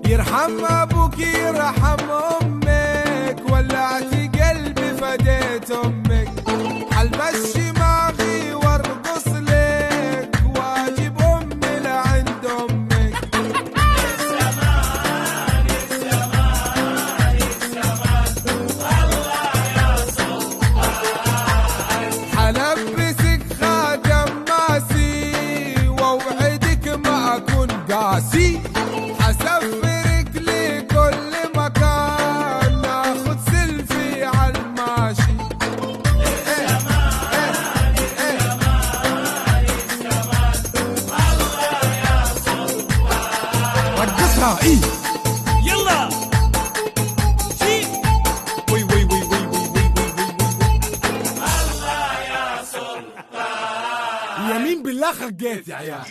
يرحم ابوك يرحم امك، ولعت قلبي فديت امك. حلمشي معي وارقص لك، واجب امي لعند امك. الزمان الزمان الزمان الله يا سلطان. حلبسك خاتم ماسي، واوعدك ما اكون قاسي. حسفرك لكل مكان، ناخد سيلفي عالماشي. الزمان الزمان الزمان الله يا سلطان. رقصها ايه. يلا شيل. وي وي وي وي وي وي وي وي. الله يا سلطان. يمين بالله خجيت يا عيال.